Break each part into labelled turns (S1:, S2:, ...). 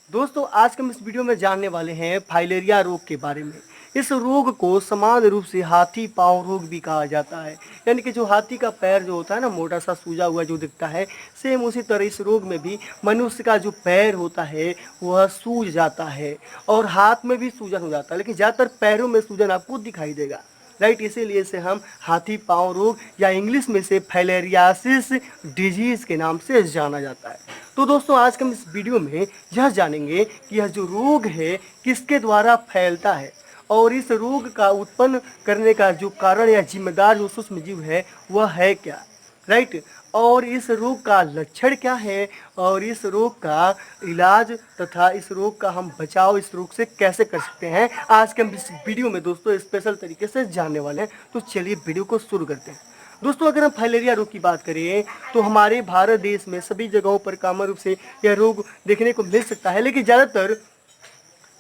S1: दोस्तों आज के हम इस वीडियो में जानने वाले हैं फाइलेरिया रोग के बारे में। इस रोग को सामान्य रूप से हाथी पांव रोग भी कहा जाता है। यानी कि जो हाथी का पैर जो होता है ना, मोटा सा सूजा हुआ जो दिखता है, सेम उसी तरह इस रोग में भी मनुष्य का जो पैर होता है वह सूज जाता है और हाथ में भी सूजन हो जाता है, लेकिन ज़्यादातर पैरों में सूजन आपको दिखाई देगा। राइट, इसीलिए इसे हम हाथी पांव रोग या इंग्लिश में से फाइलेरियासिस डिजीज के नाम से जाना जाता है। तो दोस्तों आज के हम इस वीडियो में यह जानेंगे कि यह जो रोग है किसके द्वारा फैलता है और इस रोग का उत्पन्न करने का जो कारण या जिम्मेदार जो सूक्ष्म जीव है वह है क्या। राइट, और इस रोग का लक्षण क्या है और इस रोग का इलाज तथा इस रोग का हम बचाव इस रोग से कैसे कर सकते हैं, आज के हम इस वीडियो में दोस्तों स्पेशल तरीके से जानने वाले हैं। तो चलिए वीडियो को शुरू करते हैं। दोस्तों अगर हम फाइलेरिया रोग की बात करें तो हमारे भारत देश में सभी जगहों पर कॉमन रूप से यह रोग देखने को मिल सकता है, लेकिन ज़्यादातर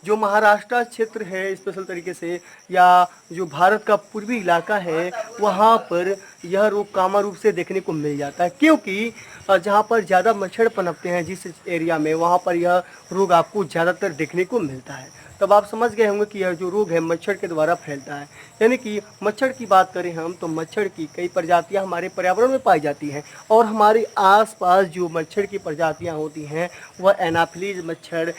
S1: जो महाराष्ट्र क्षेत्र है स्पेशल तरीके से या जो भारत का पूर्वी इलाका है वहाँ पर यह रोग कामन रूप से देखने को मिल जाता है, क्योंकि जहाँ पर ज़्यादा मच्छर पनपते हैं जिस एरिया में वहाँ पर यह रोग आपको ज़्यादातर देखने को मिलता है। तब आप समझ गए होंगे कि यह जो रोग है मच्छर के द्वारा फैलता है। यानी कि मच्छर की बात करें हम तो मच्छर की कई प्रजातियां हमारे पर्यावरण में पाई जाती हैं और हमारे आसपास जो मच्छर की प्रजातियां होती हैं वह एनाफिलीज मच्छर,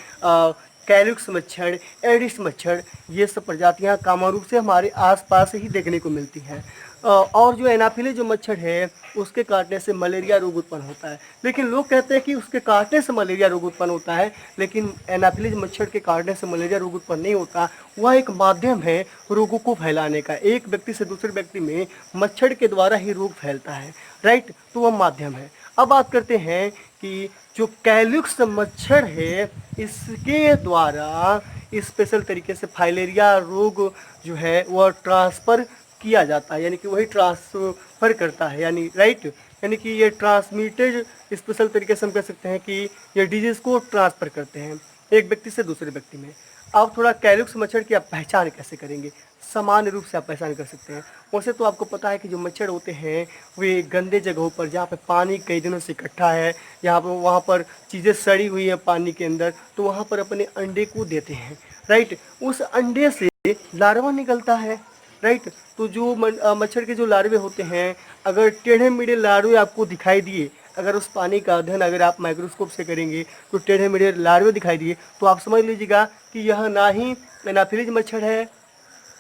S1: कैलुक्स मच्छर, एडिस मच्छर, ये सब प्रजातियां कामन रूप से हमारे आसपास ही देखने को मिलती हैं। और जो एनाफिलीज जो मच्छर है उसके काटने से मलेरिया रोग उत्पन्न होता है, लेकिन लोग कहते हैं कि उसके काटने से मलेरिया रोग उत्पन्न होता है, लेकिन एनाफिलीज मच्छर के काटने से मलेरिया रोग उत्पन्न नहीं होता। वह एक माध्यम है रोगों को फैलाने का, एक व्यक्ति से दूसरे व्यक्ति में मच्छर के द्वारा ही रोग फैलता है। राइट, तो वह माध्यम है। अब बात करते हैं कि जो कैल्युक्स मच्छर है इसके द्वारा स्पेशल तरीके से फाइलेरिया रोग जो है वह ट्रांसफ़र किया जाता है, यानी कि वही ट्रांसफ़र करता है, यानी राइट, यानी कि ये ट्रांसमिटेड स्पेशल तरीके से हम कह सकते हैं कि ये डिजीज़ को ट्रांसफ़र करते हैं एक व्यक्ति से दूसरे व्यक्ति में। अब थोड़ा कैल्युक्स मच्छर की आप पहचान कैसे करेंगे, सामान्य रूप से आप पहचान कर सकते हैं। वैसे तो आपको पता है कि जो मच्छर होते हैं वे गंदे जगहों पर जहाँ पे पानी कई दिनों से इकट्ठा है, यहाँ पर वहाँ पर चीज़ें सड़ी हुई हैं पानी के अंदर, तो वहाँ पर अपने अंडे को देते हैं। राइट, उस अंडे से लार्वा निकलता है। राइट, तो जो मच्छर के जो लार्वे होते हैं, अगर टेढ़े मेढ़े लार्वे आपको दिखाई दिए, अगर उस पानी का अध्ययन अगर आप माइक्रोस्कोप से करेंगे तो टेढ़े मेढ़े लार्वे दिखाई दिए तो आप समझ लीजिएगा कि यह ना ही एनाफिलीज मच्छर है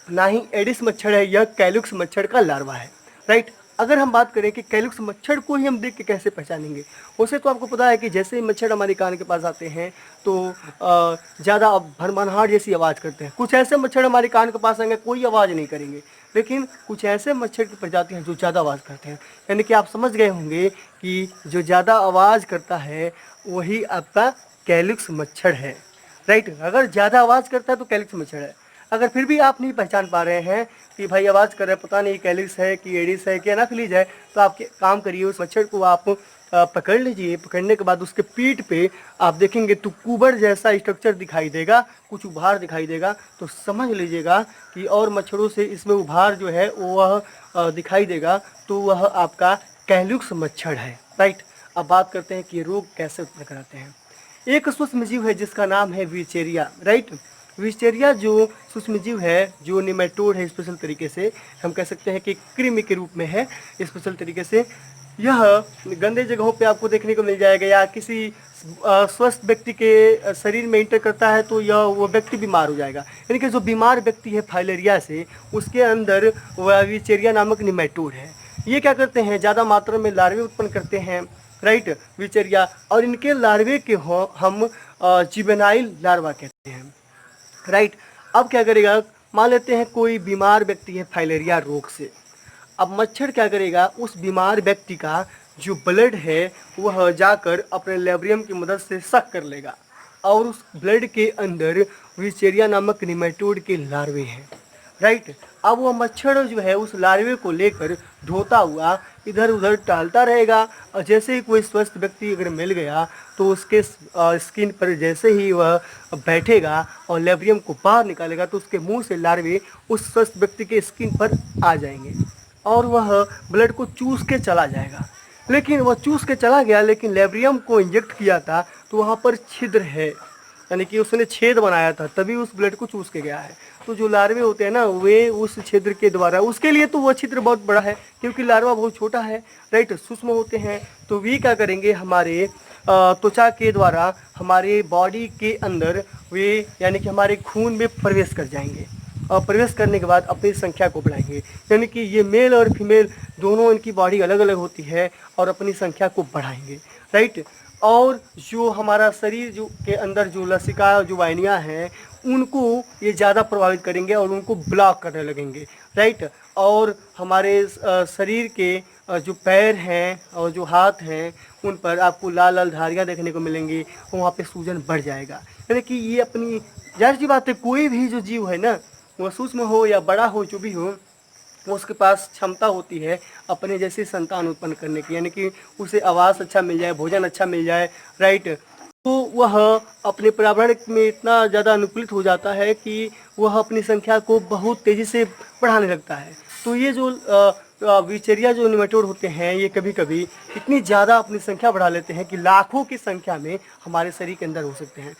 S1: ना ही एडिस मच्छर है, यह कैल्युक्स मच्छर का लार्वा है। राइट, अगर हम बात करें कि कैल्युक्स मच्छर को ही हम देख के कैसे पहचानेंगे, वैसे तो आपको पता है कि जैसे ही मच्छर हमारे कान के पास आते हैं तो ज़्यादा भरमानाहट जैसी आवाज़ करते हैं। कुछ ऐसे मच्छर हमारे कान के पास आएंगे कोई आवाज़ नहीं करेंगे, लेकिन कुछ ऐसे मच्छर की प्रजाति हैं जो ज़्यादा आवाज़ करते हैं। यानी कि आप समझ गए होंगे कि जो ज़्यादा आवाज़ करता है वही आपका कैल्युक्स मच्छर है। राइट, अगर ज़्यादा आवाज़ करता है तो कैल्युक्स मच्छर है। अगर फिर भी आप नहीं पहचान पा रहे हैं कि भाई आवाज़ कर रहा है, पता नहीं कैलिक्स है कि एडिस है कि एनाफिलीज है, तो आप काम करिए उस मच्छर को आप पकड़ लीजिए। पकड़ने के बाद उसके पीठ पे आप देखेंगे तो कुबर जैसा स्ट्रक्चर दिखाई देगा, कुछ उभार दिखाई देगा, तो समझ लीजिएगा कि और मच्छरों से इसमें उभार जो है वह दिखाई देगा, तो वह आपका कैल्युक्स मच्छर है। राइट, अब बात करते हैं कि ये रोग कैसे उत्पन्न कराते हैं। एक सूक्ष्म जीव है जिसका नाम है विचेरिया। राइट, विस्टेरिया जो सूक्ष्म जीव है, जो निमेटोड है, स्पेशल तरीके से हम कह सकते हैं कि कृमि के रूप में है स्पेशल तरीके से। यह गंदे जगहों पे आपको देखने को मिल जाएगा या किसी स्वस्थ व्यक्ति के शरीर में इंटर करता है तो यह वो व्यक्ति बीमार हो जाएगा। यानी कि जो बीमार व्यक्ति है फाइलेरिया से, उसके अंदर वह विचेरिया नामक निमेटोड है। ये क्या करते हैं, ज़्यादा मात्रा में लार्वे उत्पन्न करते हैं। राइट, विचेरिया, और इनके लार्वे के हम जिवेनाइल लार्वा कहते हैं। राइट, अब क्या करेगा, मान लेते हैं कोई बीमार व्यक्ति है फाइलेरिया रोग से। अब मच्छर क्या करेगा, उस बीमार व्यक्ति का जो ब्लड है वह जाकर अपने लेब्रियम की मदद से सक कर लेगा और उस ब्लड के अंदर विचेरिया नामक निमेटोड के लार्वे हैं। राइट, अब वह मच्छर जो है उस लार्वे को लेकर धोता हुआ इधर उधर टहलता रहेगा और जैसे ही कोई स्वस्थ व्यक्ति अगर मिल गया तो उसके स्किन पर जैसे ही वह बैठेगा और लेब्रियम को बाहर निकालेगा तो उसके मुंह से लार्वे उस स्वस्थ व्यक्ति के स्किन पर आ जाएंगे और वह ब्लड को चूस के चला जाएगा। लेकिन वह चूस के चला गया, लेकिन लेब्रियम को इंजेक्ट किया था तो वहाँ पर छिद्र है यानी कि उसने छेद बनाया था तभी उस ब्लड को चूस के गया है। तो जो लार्वे होते हैं ना वे उस छिद्र के द्वारा, उसके लिए तो वो छिद्र बहुत बड़ा है क्योंकि लार्वा बहुत छोटा है, राइट, सूक्ष्म होते हैं। तो वे क्या करेंगे, हमारे त्वचा के द्वारा हमारे बॉडी के अंदर वे यानी कि हमारे खून में प्रवेश कर जाएंगे और प्रवेश करने के बाद अपनी संख्या को बढ़ाएंगे। यानी कि ये मेल और फीमेल दोनों, इनकी बॉडी अलग अलग होती है और अपनी संख्या को बढ़ाएंगे, राइट। और जो हमारा शरीर जो के अंदर जो लसिका जो वाहिनियाँ हैं उनको ये ज़्यादा प्रभावित करेंगे और उनको ब्लॉक करने लगेंगे, राइट। और हमारे शरीर के जो पैर हैं और जो हाथ हैं उन पर आपको लाल लाल धारियाँ देखने को मिलेंगी, वहाँ पे सूजन बढ़ जाएगा। यानी कि ये अपनी जाहिर सी बात है, कोई भी जो जीव है ना, वो सूक्ष्म हो या बड़ा हो, जो भी हो, उसके पास क्षमता होती है अपने जैसे संतान उत्पन्न करने की, यानी कि उसे आवास अच्छा मिल जाए, भोजन अच्छा मिल जाए, राइट। तो वह अपने पर्यावरण में इतना ज़्यादा अनुकूलित हो जाता है कि वह अपनी संख्या को बहुत तेज़ी से बढ़ाने लगता है। तो ये जो विचेरिया जो निमेटोड होते हैं, ये कभी कभी इतनी ज़्यादा अपनी संख्या बढ़ा लेते हैं कि लाखों की संख्या में हमारे शरीर के अंदर हो सकते हैं,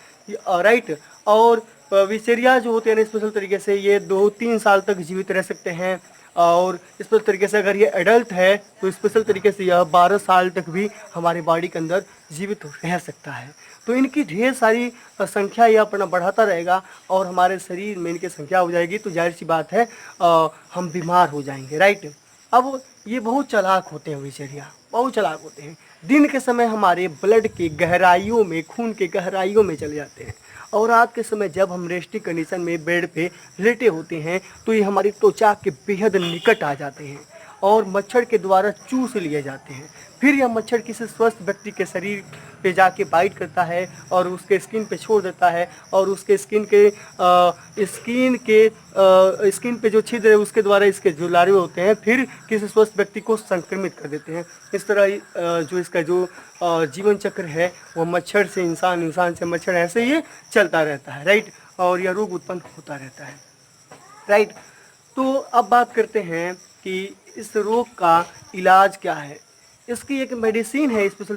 S1: राइट। और विचेरिया जो होते हैं स्पेशल तरीके से ये 2-3 साल तक जीवित रह सकते हैं। और स्पेशल तरीके से अगर ये एडल्ट है तो स्पेशल तरीके से यह 12 साल तक भी हमारी बॉडी के अंदर जीवित रह सकता है। तो इनकी ढेर सारी संख्या यह अपना बढ़ाता रहेगा और हमारे शरीर में इनकी संख्या हो जाएगी तो जाहिर सी बात है हम बीमार हो जाएंगे, राइट। अब ये बहुत चालाक होते हैं विचेरिया, बहुत चालाक होते हैं। दिन के समय हमारे ब्लड के गहराइयों में, खून के गहराइयों में चले जाते हैं और रात के समय जब हम रेस्टिंग कंडीशन में बेड पे लेटे होते हैं तो ये हमारी त्वचा के बेहद निकट आ जाते हैं और मच्छर के द्वारा चूस लिए जाते हैं। फिर यह मच्छर किसी स्वस्थ व्यक्ति के शरीर पे जाके बाइट करता है और उसके स्किन पे छोड़ देता है और उसके स्किन पे जो छिद्र है उसके द्वारा इसके जो लार्वे होते हैं फिर किसी स्वस्थ व्यक्ति को संक्रमित कर देते हैं। इस तरह जो इसका जो जीवन चक्र है वो मच्छर से इंसान, इंसान से मच्छर, ऐसे ही चलता रहता है, राइट। और यह रोग उत्पन्न होता रहता है, राइट। तो अब बात करते हैं कि इस रोग का इलाज क्या है। इसकी एक मेडिसिन है स्पेशल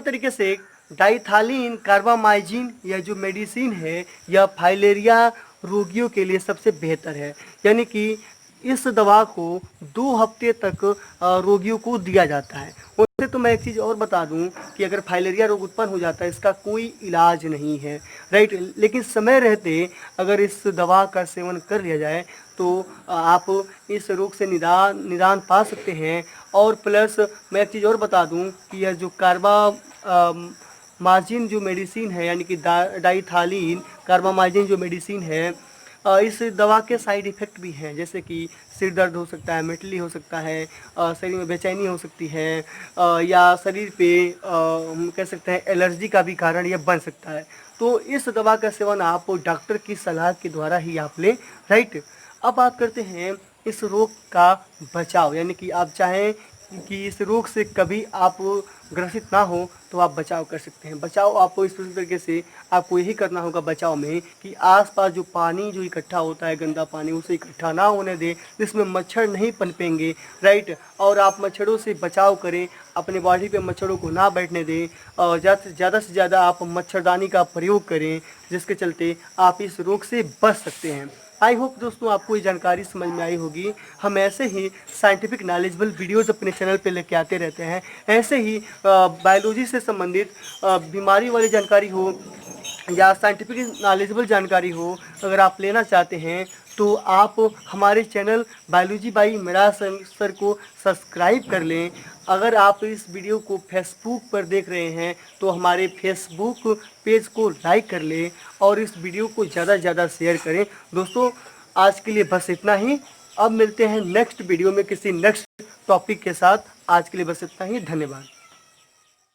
S1: तरीके से डाइथालिन कार्बामाइजिन, यह जो मेडिसिन है यह फाइलेरिया रोगियों के लिए सबसे बेहतर है। यानी कि इस दवा को 2 हफ्ते तक रोगियों को दिया जाता है। उससे तो मैं एक चीज़ और बता दूं कि अगर फाइलेरिया रोग उत्पन्न हो जाता है इसका कोई इलाज नहीं है, राइट। लेकिन समय रहते अगर इस दवा का सेवन कर लिया जाए तो आप इस रोग से निदान पा सकते हैं। और प्लस मैं एक चीज़ और बता दूं कि यह जो मार्जिन जो मेडिसिन है यानी कि डाइथालिन कार्बामाइजिन जो मेडिसिन है, इस दवा के साइड इफ़ेक्ट भी हैं, जैसे कि सिर दर्द हो सकता है, मेटली हो सकता है, शरीर में बेचैनी हो सकती है, या शरीर पे हम कह सकते हैं एलर्जी का भी कारण यह बन सकता है। तो इस दवा का सेवन आप डॉक्टर की सलाह के द्वारा ही आप लें, राइट। अब बात करते हैं इस रोग का बचाव, यानी कि आप चाहें कि इस रोग से कभी आप ग्रसित ना हो तो आप बचाव कर सकते हैं। बचाव आपको इस तरीके से आपको यही करना होगा बचाव में कि आसपास जो पानी जो इकट्ठा होता है, गंदा पानी, उसे इकट्ठा ना होने दें, जिसमें मच्छर नहीं पनपेंगे, राइट। और आप मच्छरों से बचाव करें, अपने बॉडी पे मच्छरों को ना बैठने दें और ज़्यादा से ज़्यादा आप मच्छरदानी का प्रयोग करें, जिसके चलते आप इस रोग से बच सकते हैं। आई होप दोस्तों आपको ये जानकारी समझ में आई होगी। हम ऐसे ही साइंटिफिक नॉलेजेबल वीडियोज़ अपने चैनल पे लेके आते रहते हैं। ऐसे ही बायोलॉजी से संबंधित बीमारी वाली जानकारी हो या साइंटिफिक नॉलेजेबल जानकारी हो, अगर आप लेना चाहते हैं तो आप हमारे channel biology by Miraj sir को सब्सक्राइब कर लें। अगर आप इस वीडियो को फेसबुक पर देख रहे हैं तो हमारे फेसबुक पेज को लाइक कर लें और इस वीडियो को ज़्यादा से ज़्यादा शेयर करें। दोस्तों आज के लिए बस इतना ही। अब मिलते हैं नेक्स्ट वीडियो में किसी नेक्स्ट टॉपिक के साथ। आज के लिए बस इतना ही। धन्यवाद।